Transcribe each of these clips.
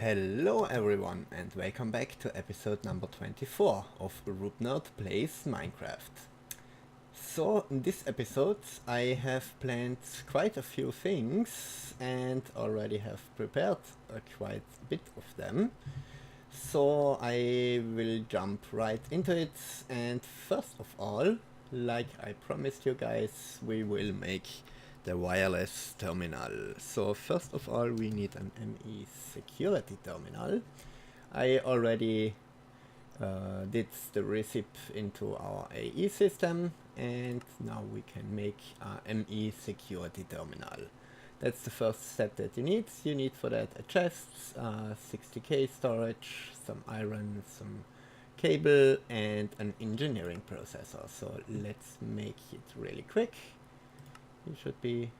Hello everyone and welcome back to episode number 24 of Rootnerd Plays Minecraft. So in this episode I have planned quite a few things and already have prepared quite a bit of them. So I will jump right into it, and first of all, like I promised you guys, we will make the wireless terminal. So first of all we need an ME security terminal. I already did the recipe into our AE system, and now we can make a ME security terminal. That's the first step that you need. You need for that a chest, 60k storage, some iron, some cable and an engineering processor. So let's make it really quick. It should be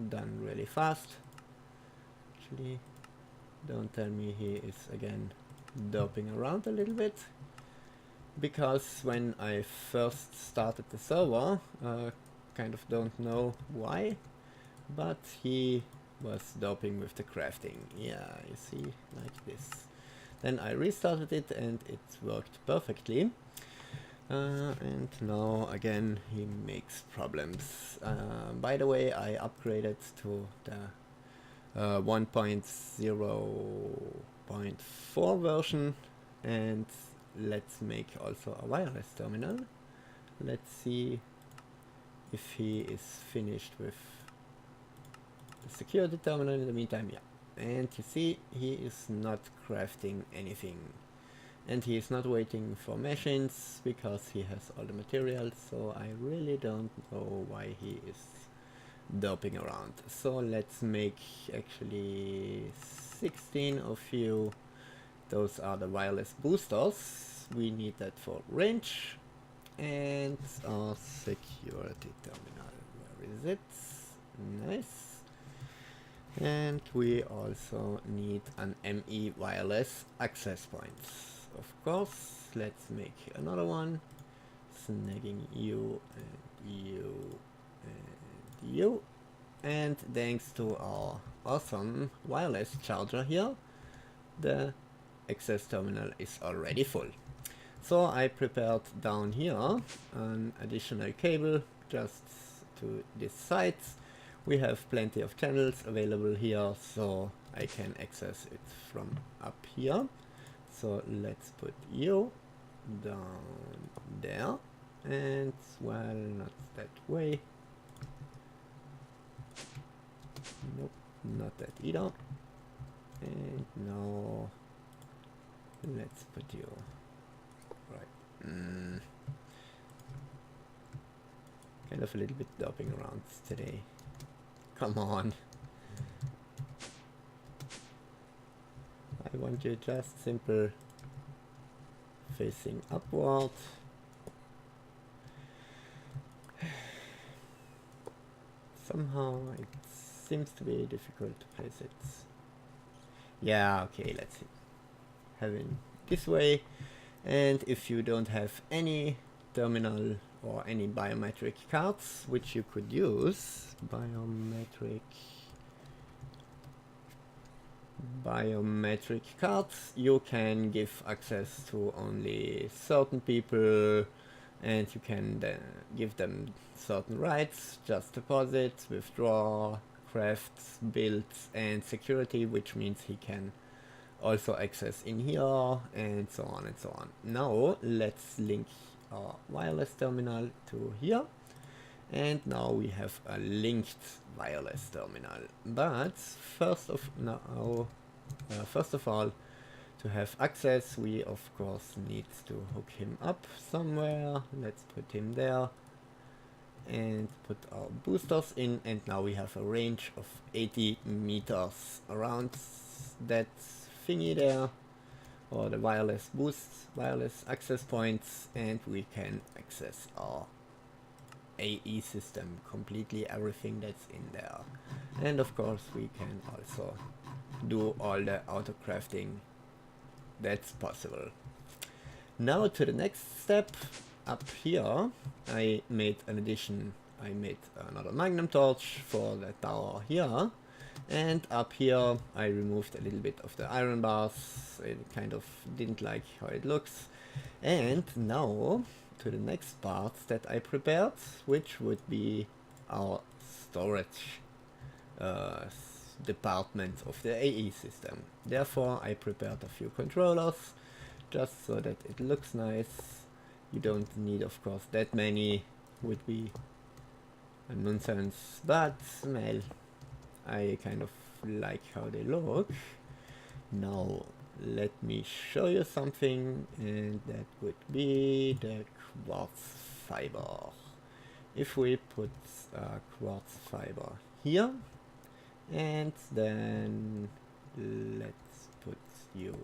done really fast. Actually, don't tell me he is again derping around a little bit, because when I first started the server, kind of don't know why, but he was derping with the crafting. Yeah, you see, like this. Then I restarted it and it worked perfectly. And now again he makes problems. By the way, I upgraded to the 1.0.4 version, and let's make also a wireless terminal. Let's see if he is finished with the security terminal in the meantime. Yeah, and you see he is not crafting anything. And he is not waiting for machines because he has all the materials, so I really don't know why he is derping around. So let's make actually 16 of you. Those are the wireless boosters. We need that for range. And our security terminal. Where is it? Nice. And we also need an ME wireless access point. Of course, let's make another one, snagging you and you and you. And thanks to our awesome wireless charger here, the access terminal is already full. So I prepared down here an additional cable just to this side. We have plenty of channels available here, so I can access it from up here. So let's put you down there, and well, not that way. Nope, not that either. And now let's put you right. Kind of a little bit derping around today. Come on. I want you just simple facing upward. Somehow it seems to be difficult to place it. Yeah, okay, let's have it this way. And if you don't have any terminal or any biometric cards, which you could use, biometric cards, you can give access to only certain people, and you can then give them certain rights, just deposit, withdraw, craft, build and security, which means he can also access in here and so on and so on. Now let's link our wireless terminal to here. And now we have a linked wireless terminal. But first of all, to have access, we of course need to hook him up somewhere. Let's put him there and put our boosters in, and now we have a range of 80 meters around that thingy there, or the wireless access points, and we can access our AE system, completely everything that's in there. And of course we can also do all the auto crafting that's possible. Now to the next step. Up here I made an addition. I made another magnum torch for the tower here, And up here I removed a little bit of the iron bars. I kind of didn't like how it looks. And now to the next parts that I prepared, which would be our storage department of the AE system. Therefore I prepared a few controllers just so that it looks nice. You don't need, of course, that many, would be a nonsense, but well, I kind of like how they look. Now let me show you something, and that would be the quartz fiber. If we put quartz fiber here, and then let's put you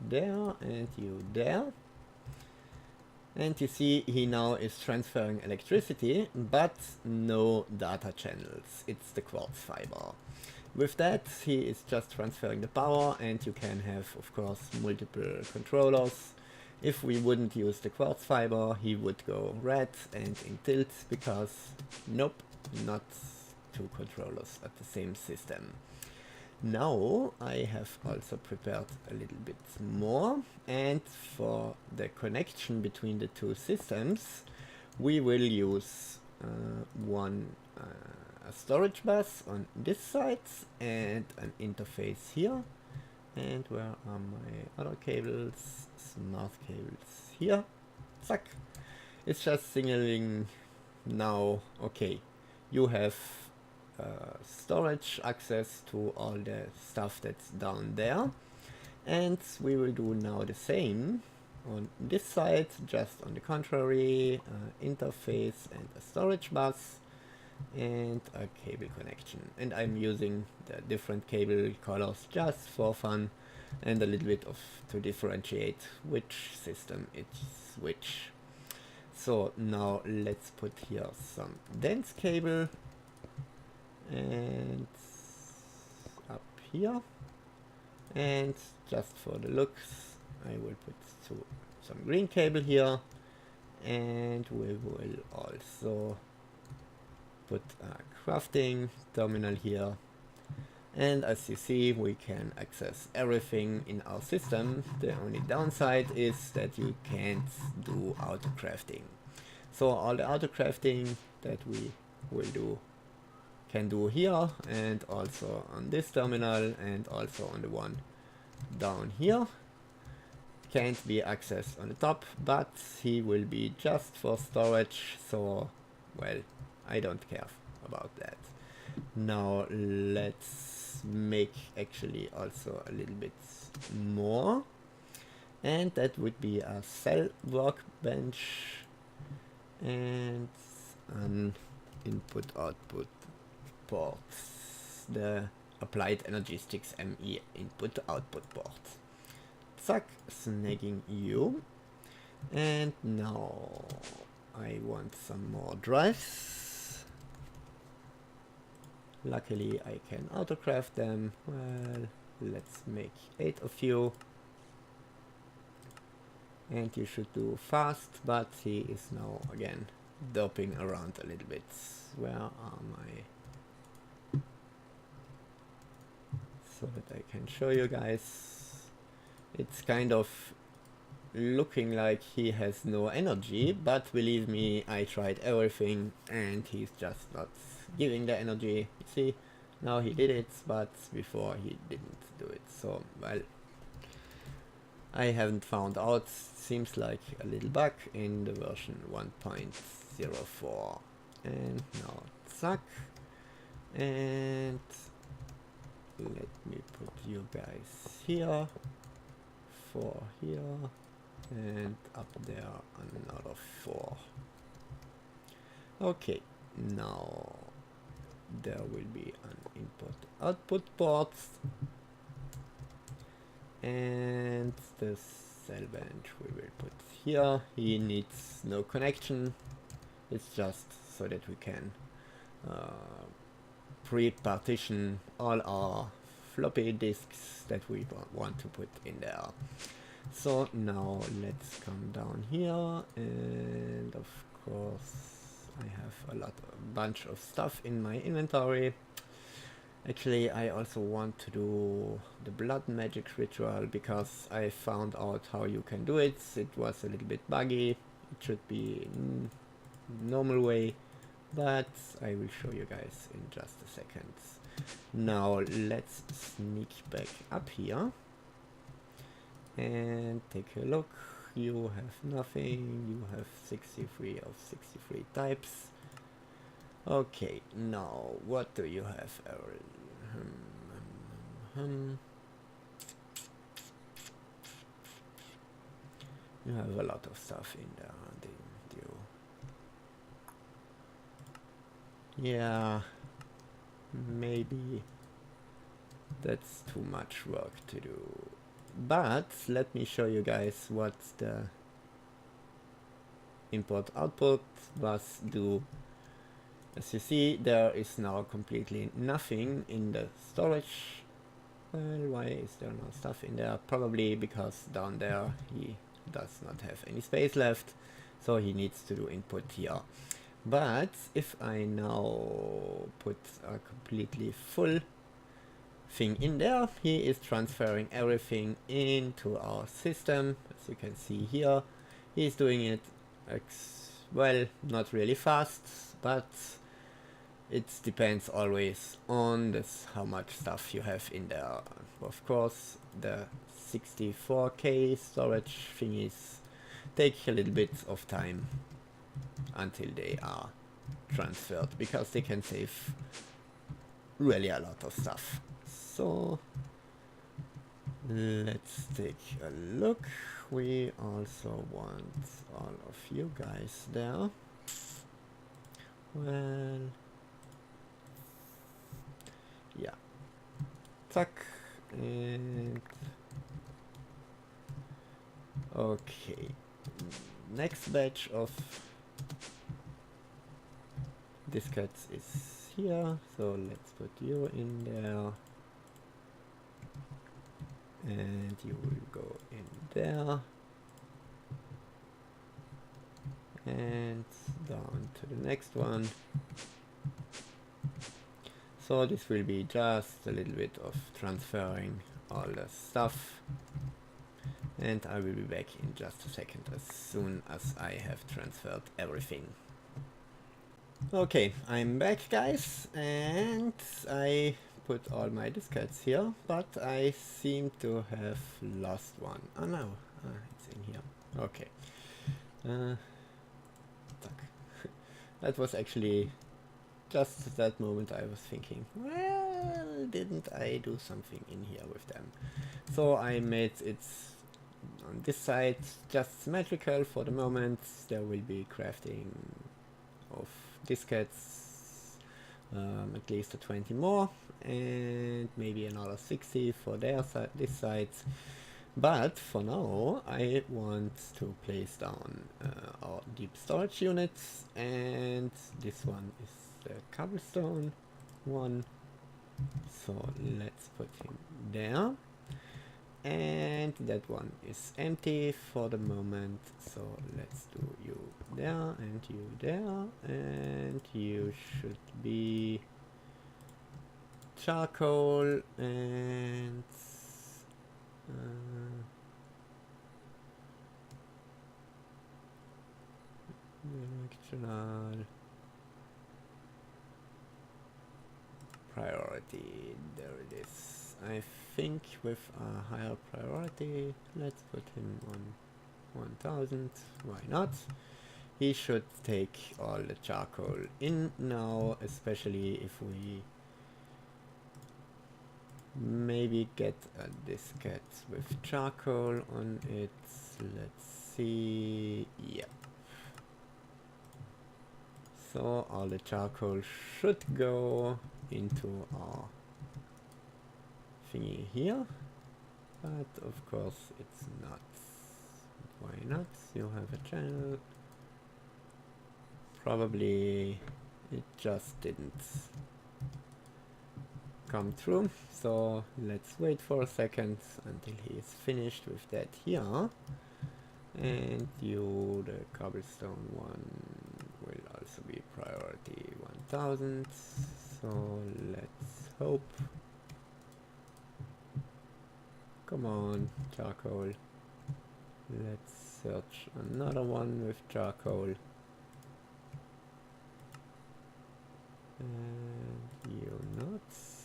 there and you there, and you see he now is transferring electricity but no data channels. It's the quartz fiber. With that he is just transferring the power, and you can have, of course, multiple controllers. If we wouldn't use the quartz fiber, he would go red and in tilt, because nope, not two controllers at the same system. Now I have also prepared a little bit more, and for the connection between the two systems we will use a storage bus on this side and an interface here. And where are my other cables? Smart cables here. Zack. It's just signaling now, okay, you have storage access to all the stuff that's down there, and we will do now the same on this side, just on the contrary, interface and a storage bus and a cable connection. And I'm using the different cable colors just for fun and a little bit of to differentiate which system it's which. So now let's put here some dense cable, and up here, and just for the looks I will put some green cable here, and we will also put a crafting terminal here. And as you see, we can access everything in our system. The only downside is that you can't do auto crafting. So all the auto crafting that we will can do here, and also on this terminal, and also on the one down here, can't be accessed on the top, but he will be just for storage, so well, I don't care about that. Now let's make actually also a little bit more, and that would be a cell workbench and an input-output ports, the Applied Energistics ME input-output port. Zack, snagging you. And now I want some more drives. Luckily I can autocraft them. Well, let's make 8 of you. And you should do fast, but he is now again doping around a little bit. Where are my... so that I can show you guys. It's kind of looking like he has no energy, but believe me, I tried everything and he's just not giving the energy. You see, now he did it, but before he didn't do it. So, well, I haven't found out. Seems like a little bug in the version 1.04. And now Zack, and let me put you guys here, 4 here, and up there another 4. Okay, now there will be an input-output port, and the cell bench we will put here. He needs no connection, it's just so that we can pre-partition all our floppy disks that we want to put in there. So now let's come down here, and of course I have a bunch of stuff in my inventory. Actually, I also want to do the blood magic ritual because I found out how you can do it. It was a little bit buggy. It should be normal way, but I will show you guys in just a second. Now let's sneak back up here and take a look. You have nothing. You have 63 of 63 types. Okay, now what do you have, Errol? You have a lot of stuff in there, didn't you? Yeah, maybe that's too much work to do. But let me show you guys what the import-output bus do. As you see, there is now completely nothing in the storage. Well, why is there no stuff in there? Probably because down there he does not have any space left, so he needs to do input here. But if I now put a completely full thing in there, he is transferring everything into our system. As you can see here, he's doing it well, not really fast, but it depends always on this, how much stuff you have in there. Of course, the 64K storage thingies take a little bit of time until they are transferred, because they can save really a lot of stuff. So let's take a look. We also want all of you guys there. Well, yeah, tuck, and okay, next batch of diskettes is here, so let's put you in there, and you will go in there, and down to the next one. So this will be just a little bit of transferring all the stuff, and I will be back in just a second as soon as I have transferred everything. Okay, I'm back, guys, and I put all my diskettes here, but I seem to have lost one. Oh no, it's in here. Okay. That was actually just that moment I was thinking, well, didn't I do something in here with them? So I made it on this side just symmetrical for the moment. There will be crafting of diskettes, at least 20 more, and maybe another 60 for their side, this side. But for now I want to place down our deep storage units, and this one is the cobblestone one, so let's put him there, and that one is empty for the moment, so let's do you there and you there, and you should be charcoal and directional priority. There it is. I think with a higher priority, let's put him on 1000. Why not? He should take all the charcoal in now, especially if we maybe get a diskette with charcoal on it. Let's see. Yeah. So all the charcoal should go into our thingy here, but of course it's not. Why not? You have a channel. Probably it just didn't come through, so let's wait for a second until he is finished with that here, and you, the cobblestone one, will also be priority 1000, so let's hope. Come on, charcoal. Let's search another one with charcoal. And you nuts.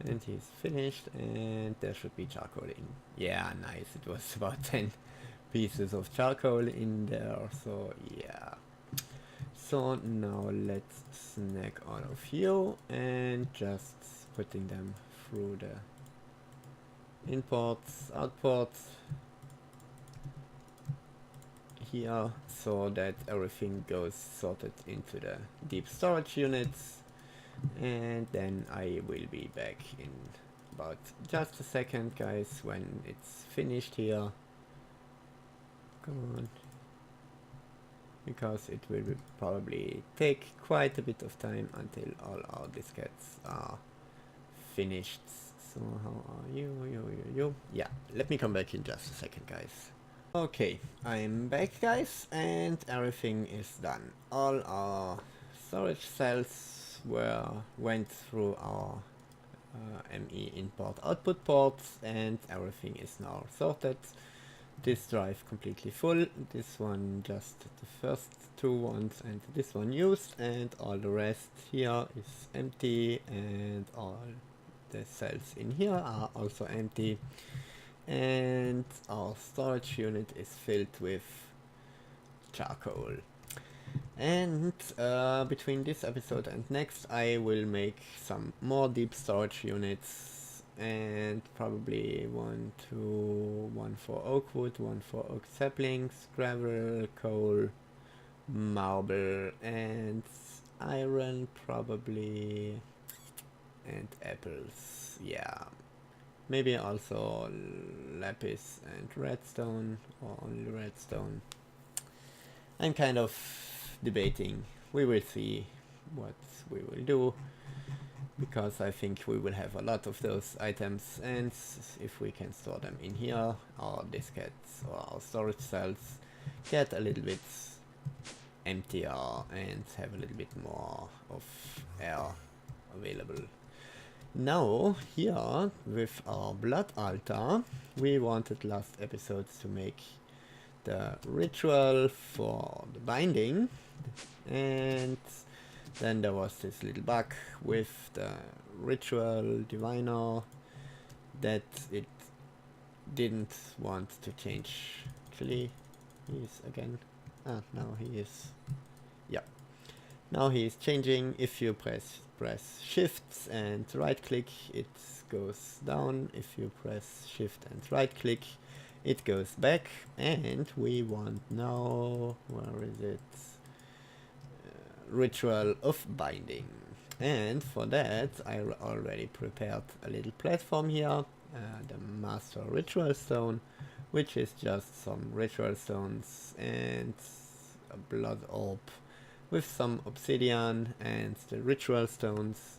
And he's finished, and there should be charcoal in. Yeah, nice. It was about 10 pieces of charcoal in there, so yeah. So now let's snag all of you and just putting them through the imports, outports here, so that everything goes sorted into the deep storage units. And then I will be back in about just a second, guys, when it's finished here. Come on. Because it will probably take quite a bit of time until all our diskettes are finished. So how are you? Yeah, let me come back in just a second, guys. Okay, I'm back, guys, and everything is done. All our storage cells went through our ME import output ports, and everything is now sorted. This drive completely full, this one just the first two ones, and this one used, and all the rest here is empty, and all the cells in here are also empty, and our storage unit is filled with charcoal. And between this episode and next, I will make some more deep storage units, and probably one for oak wood, one for oak saplings, gravel, coal, marble, and iron probably, and apples. Yeah, maybe also lapis and redstone, or only redstone. I'm kind of debating. We will see what we will do, because I think we will have a lot of those items, and if we can store them in here, our diskettes or our storage cells get a little bit emptier and have a little bit more of air available. Now here with our blood altar, we wanted last episodes to make the ritual for the binding, and then there was this little bug with the ritual diviner that it didn't want to change. Actually, he's again, now he is, yeah, now he is changing. If you press shift and right click, it goes down. If you press shift and right click, it goes back. And we want now, where is it, ritual of binding, and for that I already prepared a little platform here, the master ritual stone, which is just some ritual stones and a blood orb with some obsidian, and the ritual stones,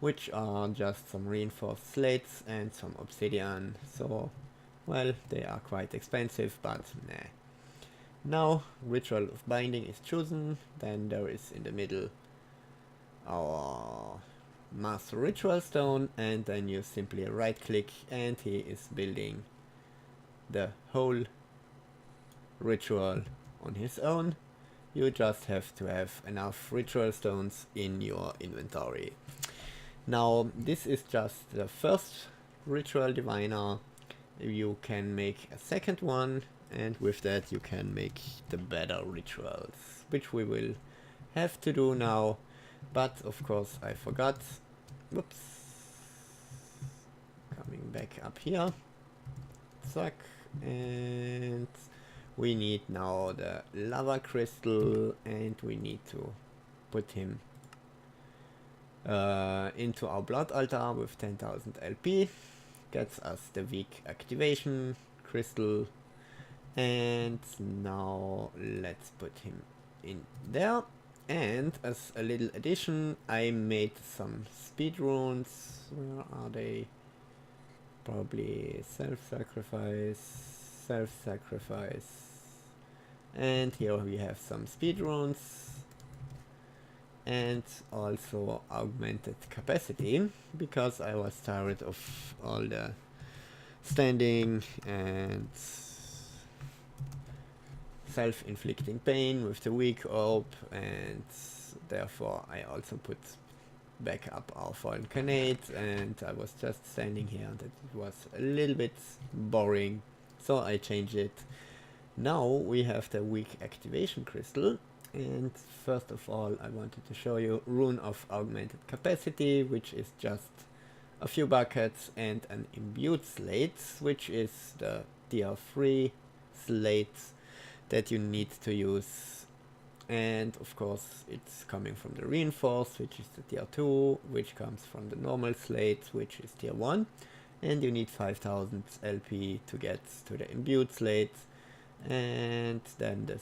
which are just some reinforced slates and some obsidian. So, well, they are quite expensive, but nah. Now ritual of binding is chosen, then there is in the middle our master ritual stone, and then you simply right click and he is building the whole ritual on his own. You just have to have enough ritual stones in your inventory. Now this is just the first ritual diviner. You can make a second one, and with that you can make the better rituals, which we will have to do now. But of course I forgot. Whoops. Coming back up here. Zack. And we need now the lava crystal, and we need to put him into our blood altar with 10,000 LP. Gets us the weak activation crystal. And now let's put him in there. And as a little addition, I made some speed runes. Where are they? Probably self-sacrifice. self-sacrifice. And here we have some speed runes and also augmented capacity, because I was tired of all the standing and self-inflicting pain with the weak orb, and therefore I also put back up our fallen canate, and I was just standing here and it was a little bit boring, so I changed it. Now we have the weak activation crystal, and first of all I wanted to show you Rune of Augmented Capacity, which is just a few buckets and an imbued slate, which is the tier 3 slate that you need to use. And of course it's coming from the reinforced, which is the tier 2, which comes from the normal slate, which is tier 1, and you need 5000 LP to get to the imbued slate. And then the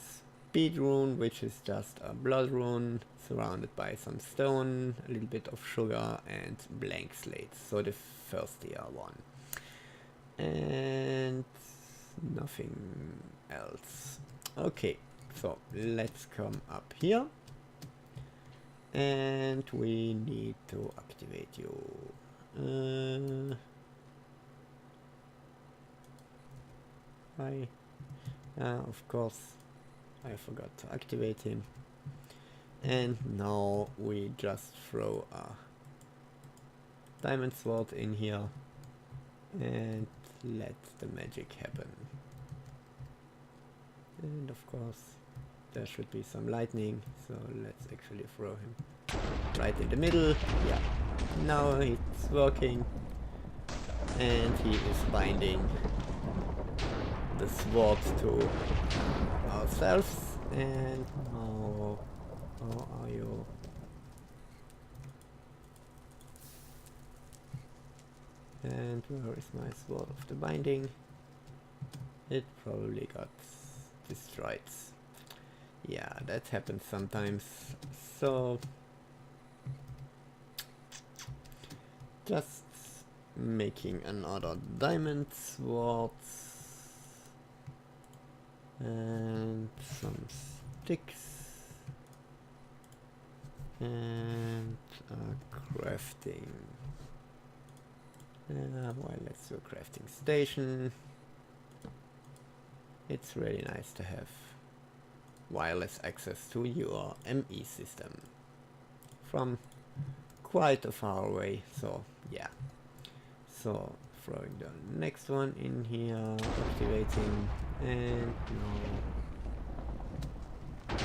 speed rune, which is just a blood rune surrounded by some stone, a little bit of sugar and blank slates, so the first tier 1, and nothing else. Okay, so let's come up here and we need to activate you. Of course I forgot to activate him, and now we just throw a diamond sword in here and let the magic happen. And of course there should be some lightning, so let's actually throw him right in the middle. Yeah, now it's working and he is binding the sword to ourselves. And now, how are you? And where is my sword of the binding? It probably got destroyed. Yeah, that happens sometimes. So just making another diamond sword and some sticks and crafting. Well, let's do a crafting station. It's really nice to have wireless access to your ME system from quite a far away, so yeah. So throwing the next one in here, activating, and now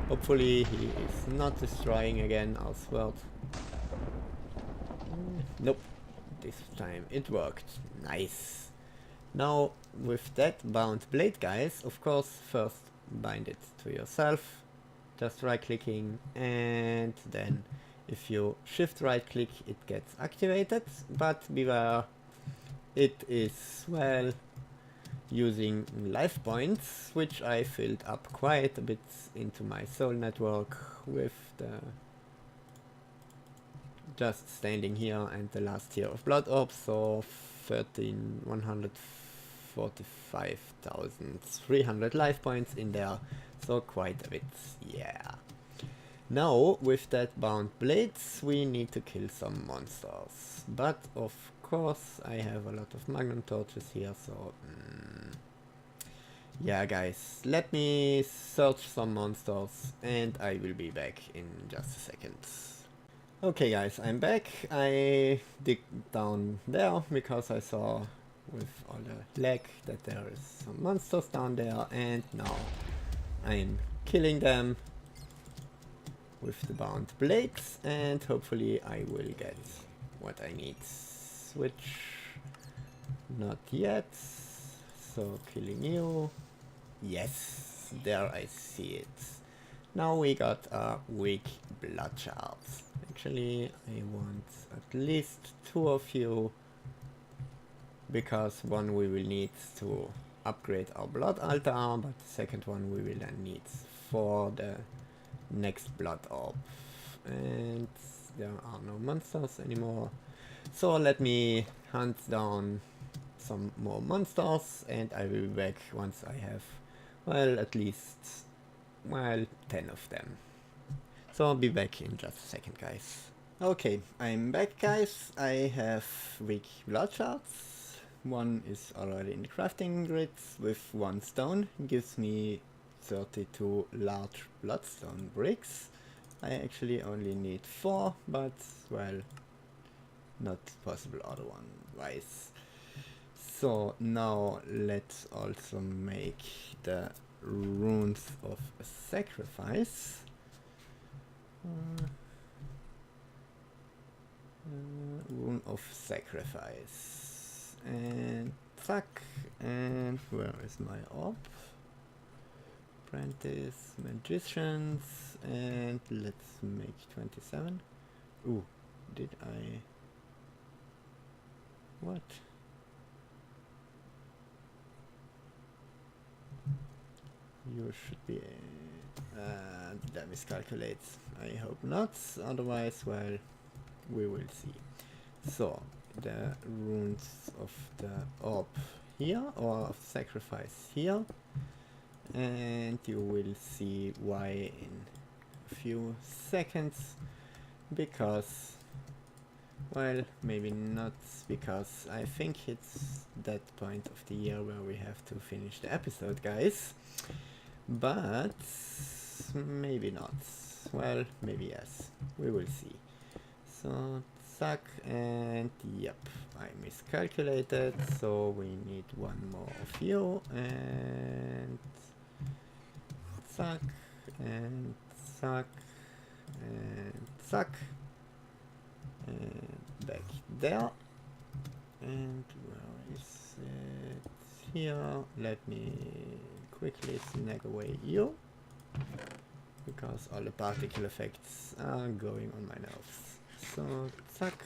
hopefully he is not destroying again our sword. Nope, this time it worked. Nice. Now with that bound blade, guys, of course first bind it to yourself, just right clicking, and then if you shift right click it gets activated, but beware, it is, well, using life points, which I filled up quite a bit into my soul network with the just standing here and the last tier of blood orbs, so 145,300 life points in there, so quite a bit, yeah. Now with that bound blades we need to kill some monsters, but of course I have a lot of magnum torches here, so yeah guys, let me search some monsters and I will be back in just a second. Okay guys, I'm back. I dig down there because I saw with all the lag that there is some monsters down there, and now I'm killing them with the bound blades, and hopefully I will get what I need. Switch, not yet, so killing you, yes, there I see it. Now we got a weak blood shards. Actually I want at least 2 of you, because one we will need to upgrade our blood altar, but the second one we will then need for the next blood orb. And there are no monsters anymore, so let me hunt down some more monsters, and I will be back once I have, well, at least, well, 10 of them. So I'll be back in just a second, guys. Okay, I'm back, guys. I have weak blood shards. One is already in the crafting grids with 1 stone. Gives me 32 large bloodstone bricks. I actually only need 4, but, well, not possible otherwise. So now let's also make the runes of sacrifice. Rune of sacrifice. And zack. And where is my orb? Apprentice, magicians, and let's make 27. Ooh, did I... What? You should be... did I miscalculate? I hope not, otherwise, well, we will see. So, the runes of the orb here, or of sacrifice here, and you will see why in a few seconds, because, well, maybe not, because I think it's that point of the year where we have to finish the episode, guys, but maybe not. Well, maybe yes, we will see. So, zack, and yep, I miscalculated, so we need 1 more of you, and zack, and zack, and zack, and back there, and where is it? Here. Let me quickly snag away you, because all the particle effects are going on my nerves. So, zack,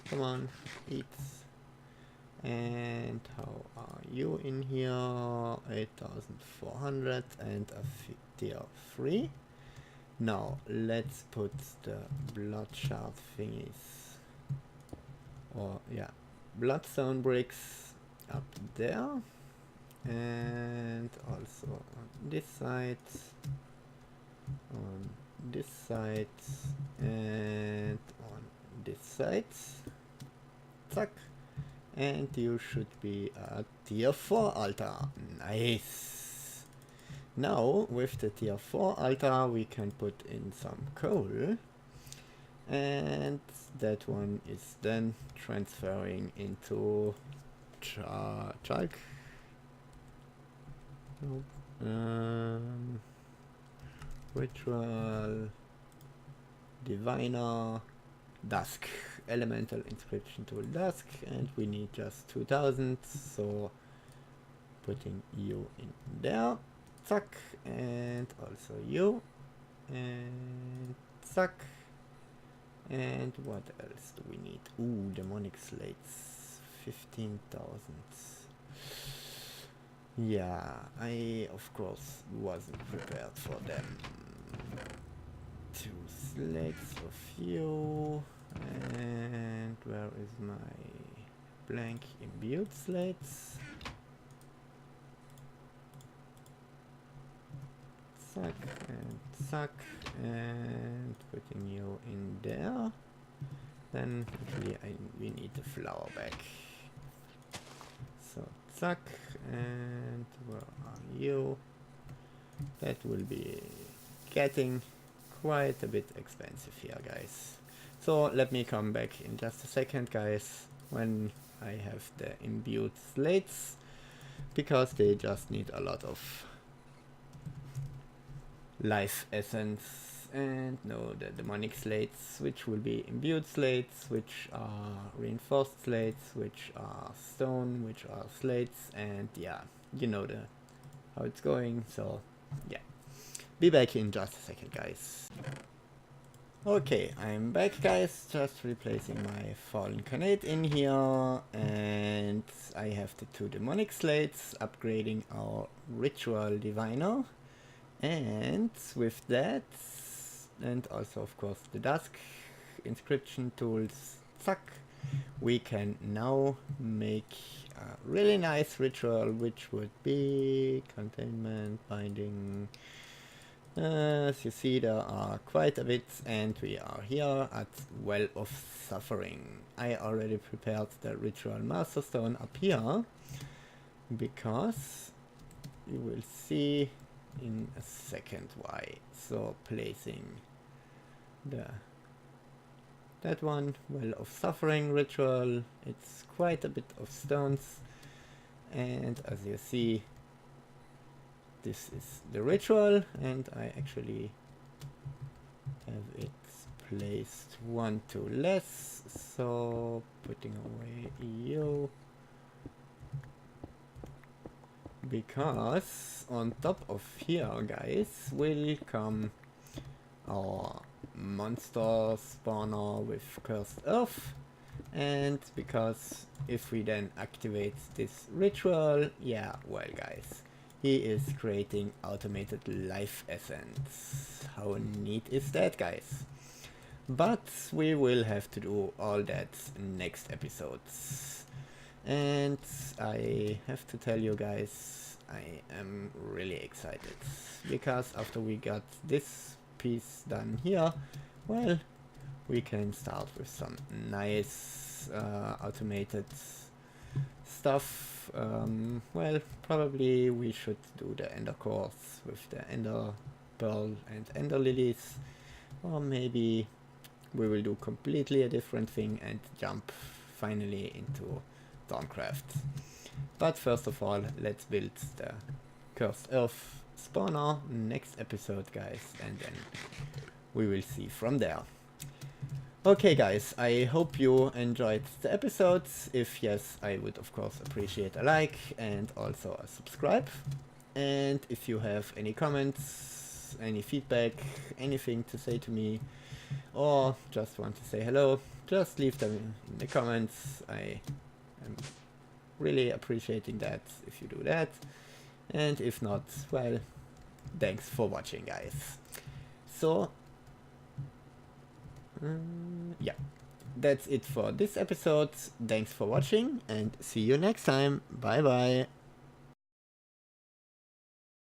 come on, eat. And how are you in here? 8400 and a tier 3. Now, let's put the blood shard thingies, or yeah, bloodstone bricks up there, and also on this side, on this side, and on this side. Zack. And you should be a tier 4 altar. Nice. Now, with the tier 4 altar, we can put in some coal. And that one is then transferring into chalk. Ritual Diviner Dusk. Elemental inscription tool dusk, and we need just 2000, so putting you in there, zack, and also you, and zack, and what else do we need? Ooh, demonic slates, 15,000. Yeah, I of course wasn't prepared for them. 2 slates of you. And where is my blank imbued slates? Zack, and putting you in there. Then actually we need the flower back. So zack, and where are you? That will be getting quite a bit expensive here, guys. So let me come back in just a second, guys, when I have the imbued slates, because they just need a lot of life essence, and no, the demonic slates, which will be imbued slates, which are reinforced slates, which are stone, which are slates, and yeah, you know how it's going, so yeah. Be back in just a second, guys. Okay, I'm back, guys, just replacing my fallen carnate in here, and I have the 2 demonic slates, upgrading our ritual diviner, and with that, and also of course the dusk inscription tools, zack, we can now make a really nice ritual, which would be containment, binding. As you see, there are quite a bit, and we are here at Well of Suffering. I already prepared the ritual master stone up here, because you will see in a second why. So placing that one, Well of Suffering ritual, it's quite a bit of stones, and as you see, this is the ritual, and I actually have it placed one too less, so putting away you, because on top of here, guys, will come our monster spawner with cursed earth, and because if we then activate this ritual, yeah, well guys, he is creating automated life essence. How neat is that, guys? But we will have to do all that next episodes. And I have to tell you guys, I am really excited, because after we got this piece done here, well, we can start with some nice automated stuff. Well, probably we should do the ender cores with the ender pearl and ender lilies, or maybe we will do completely a different thing and jump finally into Dawncraft. But first of all, let's build the cursed earth spawner next episode, guys, and then we will see from there. Okay guys, I hope you enjoyed the episodes. If yes, I would of course appreciate a like and also a subscribe. And if you have any comments, any feedback, anything to say to me, or just want to say hello, just leave them in the comments. I am really appreciating that if you do that. And if not, well, thanks for watching, guys. So yeah, that's it for this episode. Thanks for watching and see you next time. Bye bye.